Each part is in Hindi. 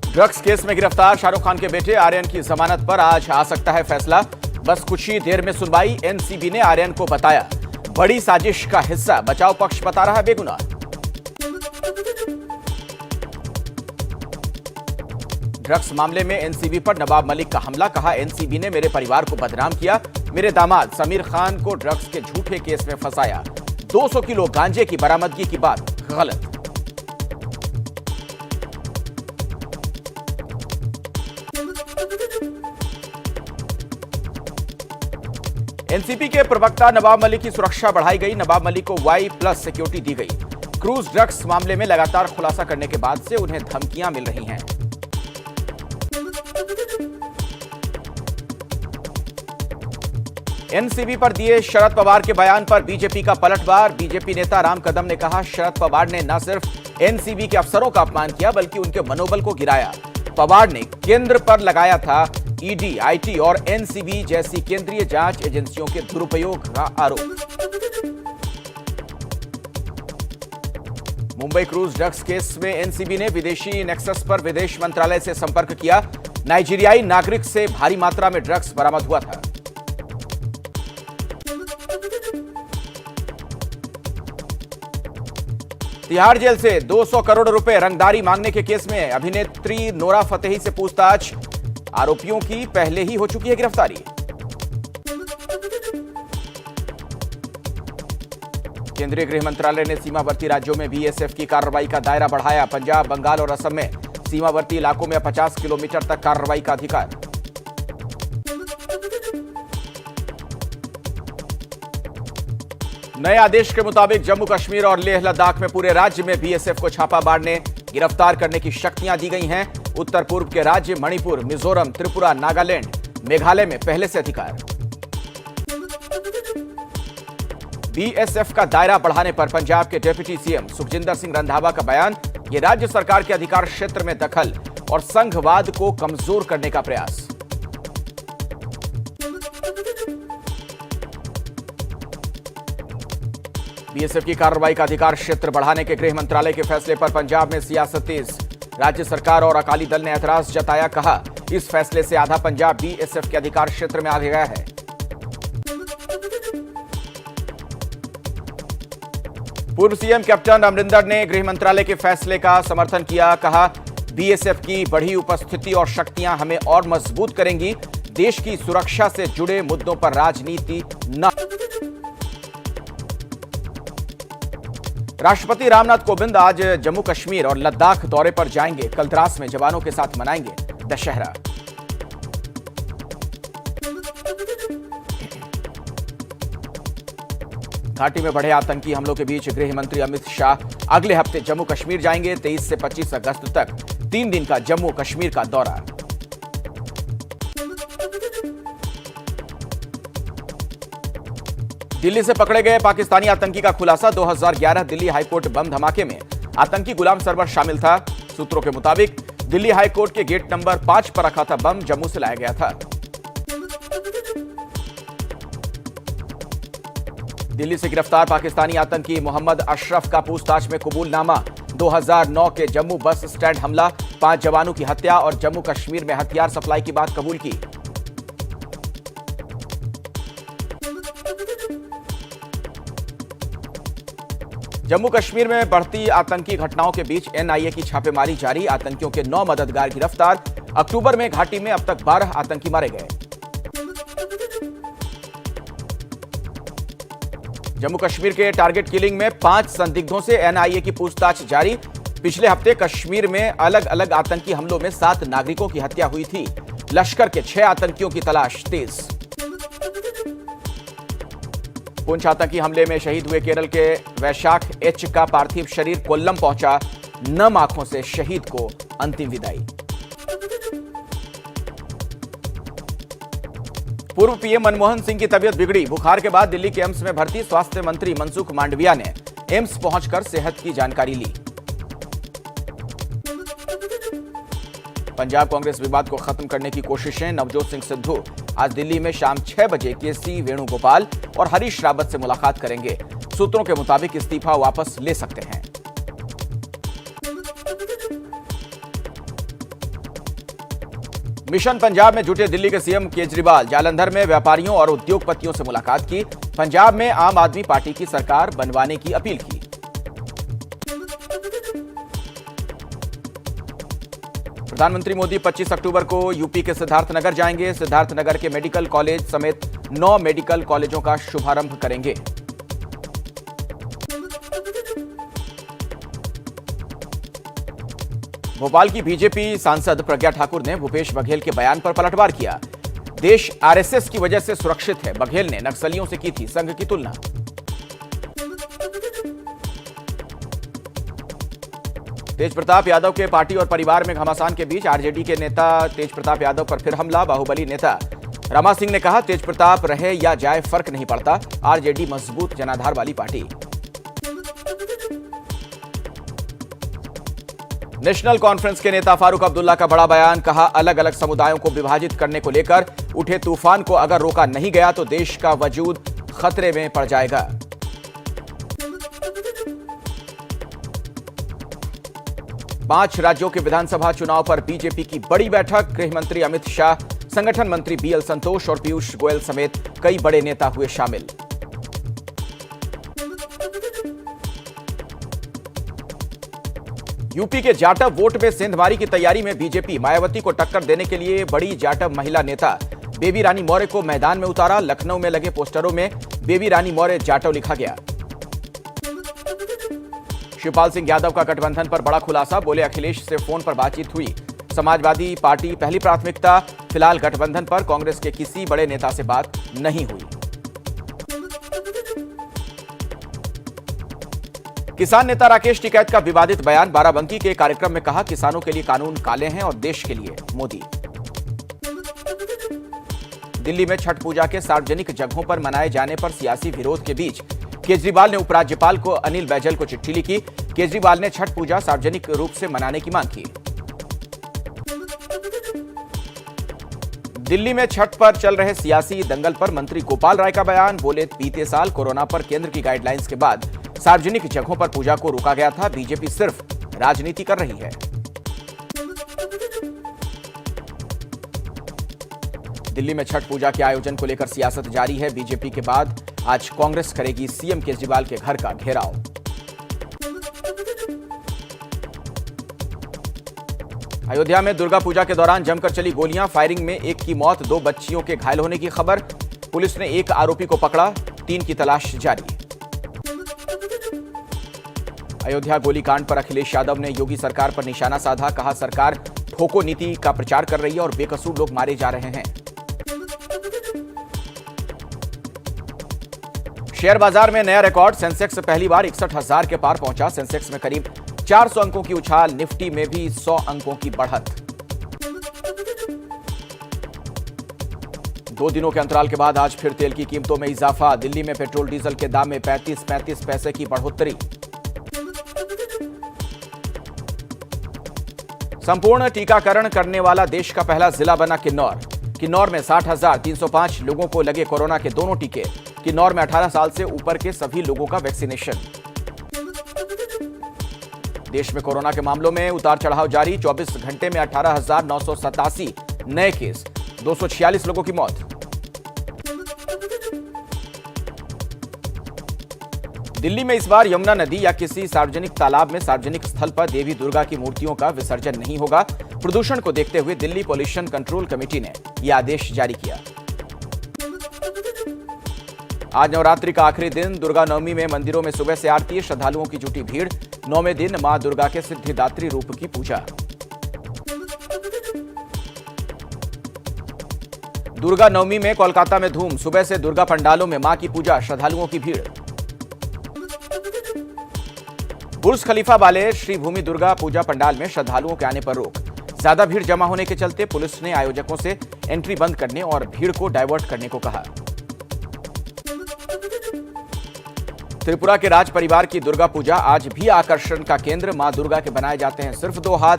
ड्रग्स केस में गिरफ्तार शाहरुख खान के बेटे आर्यन की जमानत पर आज आ सकता है फैसला। बस कुछ ही देर में सुनवाई। एनसीबी ने आर्यन को बताया बड़ी साजिश का हिस्सा, बचाव पक्ष बता रहा बेगुनाह। ड्रग्स मामले में एनसीबी पर नवाब मलिक का हमला, कहा एनसीबी ने मेरे परिवार को बदनाम किया, मेरे दामाद समीर खान को ड्रग्स के झूठे केस में फंसाया, 200 किलो गांजे की बरामदगी की बात गलत। एनसीबी के प्रवक्ता नवाब मलिक की सुरक्षा बढ़ाई गई। नवाब मलिक को Y+ सिक्योरिटी दी गई। क्रूज ड्रग्स मामले में लगातार खुलासा करने के बाद से उन्हें धमकियां मिल रही हैं। एनसीबी पर दिए शरद पवार के बयान पर बीजेपी का पलटवार। बीजेपी नेता राम कदम ने कहा शरद पवार ने न सिर्फ एनसीबी के अफसरों का अपमान किया बल्कि उनके मनोबल को गिराया। पवार ने केंद्र पर लगाया था ईडी, आईटी और एनसीबी जैसी केंद्रीय जांच एजेंसियों के दुरुपयोग का आरोप। मुंबई क्रूज ड्रग्स केस में एनसीबी ने विदेशी नेक्सस पर विदेश मंत्रालय से संपर्क किया। नाइजीरियाई नागरिक से भारी मात्रा में ड्रग्स बरामद हुआ था। तिहाड़ जेल से 200 करोड़ रुपए रंगदारी मांगने के केस में अभिनेत्री नोरा फतेही से पूछताछ। आरोपियों की पहले ही हो चुकी है गिरफ्तारी। केंद्रीय गृह मंत्रालय ने सीमावर्ती राज्यों में बीएसएफ की कार्रवाई का दायरा बढ़ाया। पंजाब, बंगाल और असम में सीमावर्ती इलाकों में 50 किलोमीटर तक कार्रवाई का अधिकार। नए आदेश के मुताबिक जम्मू कश्मीर और लेह लद्दाख में पूरे राज्य में बीएसएफ को छापा मारने, गिरफ्तार करने की शक्तियां दी गई हैं। उत्तर पूर्व के राज्य मणिपुर, मिजोरम, त्रिपुरा, नागालैंड, मेघालय में पहले से अधिकार। बीएसएफ का दायरा बढ़ाने पर पंजाब के डिप्टी सीएम सुखजिंदर सिंह रंधावा का बयान। यह राज्य सरकार के अधिकार क्षेत्र में दखल और संघवाद को कमजोर करने का प्रयास। बीएसएफ की कार्रवाई का अधिकार क्षेत्र बढ़ाने के गृह मंत्रालय के फैसले पर पंजाब में सियासत तेज। राज्य सरकार और अकाली दल ने ऐतराज जताया, कहा इस फैसले से आधा पंजाब बीएसएफ के अधिकार क्षेत्र में आ गया है। पूर्व सीएम कैप्टन अमरिंदर ने गृह मंत्रालय के फैसले का समर्थन किया, कहा बीएसएफ की बढ़ी उपस्थिति और शक्तियां हमें और मजबूत करेंगी। देश की सुरक्षा से जुड़े मुद्दों पर राजनीति न। राष्ट्रपति रामनाथ कोविंद आज जम्मू कश्मीर और लद्दाख दौरे पर जाएंगे। कल द्रास में जवानों के साथ मनाएंगे दशहरा। घाटी में बढ़े आतंकी हमलों के बीच गृह मंत्री अमित शाह अगले हफ्ते जम्मू कश्मीर जाएंगे। 23 से 25 अगस्त तक 3 दिन का जम्मू कश्मीर का दौरा। दिल्ली से पकड़े गए पाकिस्तानी आतंकी का खुलासा। 2011 दिल्ली हाईकोर्ट बम धमाके में आतंकी गुलाम सरवर शामिल था। सूत्रों के मुताबिक दिल्ली हाईकोर्ट के गेट नंबर 5 पर रखा था बम, जम्मू से लाया गया था। दिल्ली से गिरफ्तार पाकिस्तानी आतंकी मोहम्मद अशरफ का पूछताछ में कबूलनामा। 2009 के जम्मू बस स्टैंड हमला, 5 जवानों की हत्या और जम्मू कश्मीर में हथियार सप्लाई की बात कबूल की। जम्मू कश्मीर में बढ़ती आतंकी घटनाओं के बीच एनआईए की छापेमारी जारी। आतंकियों के 9 मददगार गिरफ्तार। अक्टूबर में घाटी में अब तक 12 आतंकी मारे गए। जम्मू कश्मीर के टारगेट किलिंग में 5 संदिग्धों से एनआईए की पूछताछ जारी। पिछले हफ्ते कश्मीर में अलग अलग आतंकी हमलों में 7 नागरिकों की हत्या हुई थी। लश्कर के 6 आतंकियों की तलाश तेज। पुंछ आतंकी हमले में शहीद हुए केरल के वैशाख एच का पार्थिव शरीर कोल्लम पहुंचा। नम आंखों से शहीद को अंतिम विदाई। पूर्व पीएम मनमोहन सिंह की तबीयत बिगड़ी। बुखार के बाद दिल्ली के एम्स में भर्ती। स्वास्थ्य मंत्री मनसुख मांडविया ने एम्स पहुंचकर सेहत की जानकारी ली। पंजाब कांग्रेस विवाद को खत्म करने की कोशिशें। नवजोत सिंह सिद्धू आज दिल्ली में शाम 6 बजे केसी वेणुगोपाल और हरीश रावत से मुलाकात करेंगे। सूत्रों के मुताबिक इस्तीफा वापस ले सकते हैं। मिशन पंजाब में जुटे दिल्ली के सीएम केजरीवाल जालंधर में व्यापारियों और उद्योगपतियों से मुलाकात की। पंजाब में आम आदमी पार्टी की सरकार बनवाने की अपील की। प्रधानमंत्री मोदी 25 अक्टूबर को यूपी के सिद्धार्थनगर जाएंगे। सिद्धार्थनगर के मेडिकल कॉलेज समेत 9 मेडिकल कॉलेजों का शुभारंभ करेंगे। भोपाल की बीजेपी सांसद प्रज्ञा ठाकुर ने भूपेश बघेल के बयान पर पलटवार किया। देश आरएसएस की वजह से सुरक्षित है, बघेल ने नक्सलियों से की थी संघ की तुलना। तेजप्रताप यादव के पार्टी और परिवार में घमासान के बीच आरजेडी के नेता तेजप्रताप यादव पर फिर हमला। बाहुबली नेता रमा सिंह ने कहा, तेजप्रताप रहे या जाए फर्क नहीं पड़ता, आरजेडी मजबूत जनाधार वाली पार्टी। नेशनल कॉन्फ्रेंस के नेता फारूक अब्दुल्ला का बड़ा बयान। कहा, अलग अलग समुदायों को विभाजित करने को लेकर उठे तूफान को अगर रोका नहीं गया तो देश का वजूद खतरे में पड़ जाएगा। पांच राज्यों के विधानसभा चुनाव पर बीजेपी की बड़ी बैठक। गृह मंत्री अमित शाह, संगठन मंत्री बीएल संतोष और पीयूष गोयल समेत कई बड़े नेता हुए शामिल। यूपी के जाटव वोट में सेंधमारी की तैयारी में बीजेपी। मायावती को टक्कर देने के लिए बड़ी जाटव महिला नेता बेबी रानी मौर्य को मैदान में उतारा। लखनऊ में लगे पोस्टरों में बेबी रानी मौर्य जाटव लिखा गया। शिवपाल सिंह यादव का गठबंधन पर बड़ा खुलासा। बोले, अखिलेश से फोन पर बातचीत हुई, समाजवादी पार्टी पहली प्राथमिकता। फिलहाल गठबंधन पर कांग्रेस के किसी बड़े नेता से बात नहीं हुई। किसान नेता राकेश टिकैत का विवादित बयान। बाराबंकी के कार्यक्रम में कहा, किसानों के लिए कानून काले हैं और देश के लिए मोदी। दिल्ली में छठ पूजा के सार्वजनिक जगहों पर मनाए जाने पर सियासी विरोध के बीच केजरीवाल ने उपराज्यपाल को अनिल बैजल को चिट्ठी लिखी। केजरीवाल ने छठ पूजा सार्वजनिक रूप से मनाने की मांग की। दिल्ली में छठ पर चल रहे सियासी दंगल पर मंत्री गोपाल राय का बयान। बोले, बीते साल कोरोना पर केंद्र की गाइडलाइंस के बाद सार्वजनिक जगहों पर पूजा को रोका गया था। बीजेपी सिर्फ राजनीति कर रही है। दिल्ली में छठ पूजा के आयोजन को लेकर सियासत जारी है। बीजेपी के बाद आज कांग्रेस करेगी सीएम केजरीवाल के घर का घेराव। अयोध्या में दुर्गा पूजा के दौरान जमकर चली गोलियां। फायरिंग में एक की मौत, 2 बच्चियों के घायल होने की खबर। पुलिस ने एक आरोपी को पकड़ा, 3 की तलाश जारी। अयोध्या गोलीकांड पर अखिलेश यादव ने योगी सरकार पर निशाना साधा। कहा, सरकार ठोको नीति का प्रचार कर रही है और बेकसूर लोग मारे जा रहे हैं। शेयर बाजार में नया रिकॉर्ड। सेंसेक्स पहली बार 61,000 के पार पहुंचा। सेंसेक्स में करीब 400 अंकों की उछाल। निफ्टी में भी 100 अंकों की बढ़त। 2 दिनों के अंतराल के बाद आज फिर तेल की कीमतों में इजाफा। दिल्ली में पेट्रोल डीजल के दाम में 35 पैसे की बढ़ोतरी। संपूर्ण टीकाकरण करने वाला देश का पहला जिला बना किन्नौर। किन्नौर में 60,305 लोगों को लगे कोरोना के दोनों टीके। किन्नौर में 18 साल से ऊपर के सभी लोगों का वैक्सीनेशन। देश में कोरोना के मामलों में उतार चढ़ाव जारी। 24 घंटे में 18,987 नए केस, 246 लोगों की मौत। दिल्ली में इस बार यमुना नदी या किसी सार्वजनिक तालाब में सार्वजनिक स्थल पर देवी दुर्गा की मूर्तियों का विसर्जन नहीं होगा। प्रदूषण को देखते हुए दिल्ली पॉल्यूशन कंट्रोल कमेटी ने यह आदेश जारी किया। आज नवरात्रि का आखिरी दिन। दुर्गा नवमी में मंदिरों में सुबह से आरती, श्रद्धालुओं की जुटी भीड़। 9वें दिन मां दुर्गा के सिद्धिदात्री रूप की पूजा। दुर्गा नवमी में कोलकाता में धूम। सुबह से दुर्गा पंडालों में मां की पूजा, श्रद्धालुओं की भीड़। बुर्ज खलीफा वाले श्री भूमि दुर्गा पूजा पंडाल में श्रद्धालुओं के आने पर रोक। ज्यादा भीड़ जमा होने के चलते पुलिस ने आयोजकों से एंट्री बंद करने और भीड़ को डाइवर्ट करने को कहा। त्रिपुरा के राज परिवार की दुर्गा पूजा आज भी आकर्षण का केंद्र। मां दुर्गा के बनाए जाते हैं सिर्फ 2 हाथ।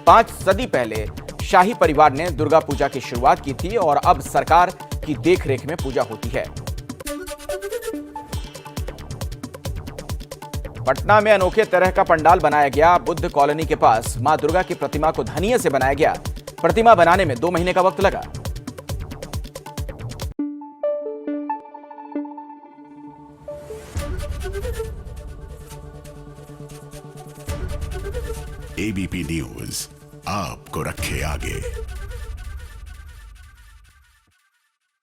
5 सदी पहले शाही परिवार ने दुर्गा पूजा की शुरुआत की थी और अब सरकार की देखरेख में पूजा होती है। पटना में अनोखे तरह का पंडाल बनाया गया। बुद्ध कॉलोनी के पास मां दुर्गा की प्रतिमा को धनिये से बनाया गया। प्रतिमा बनाने में 2 महीने का वक्त लगा। एबीपी न्यूज आपको रखे आगे।